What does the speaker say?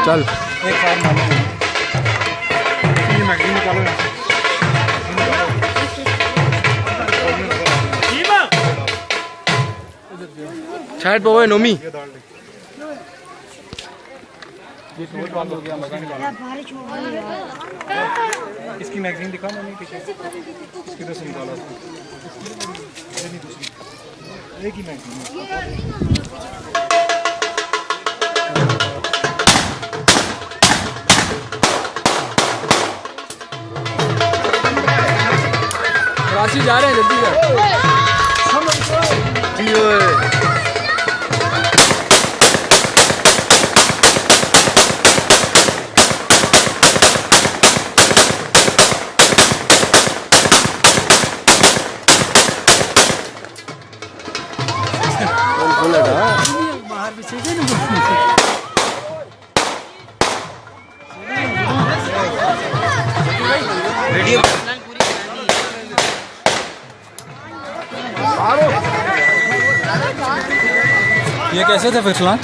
चल एक फायर मारना है। ये मैगजीन निकालो यहाँ से। शायद बोवे नोमी ये डाल दे। ये स्विच बंद हो गया, मजा निकालो। इसकी मैगजीन दिखा मैंने पीछे। इसकी तो से निकाला। ये नहीं दूसरी। एक ही मैगजीन है। कराची जा रहे हैं, जल्दी कर। बाहर भी चाहिए ना। ये कैसे थे फिसलन?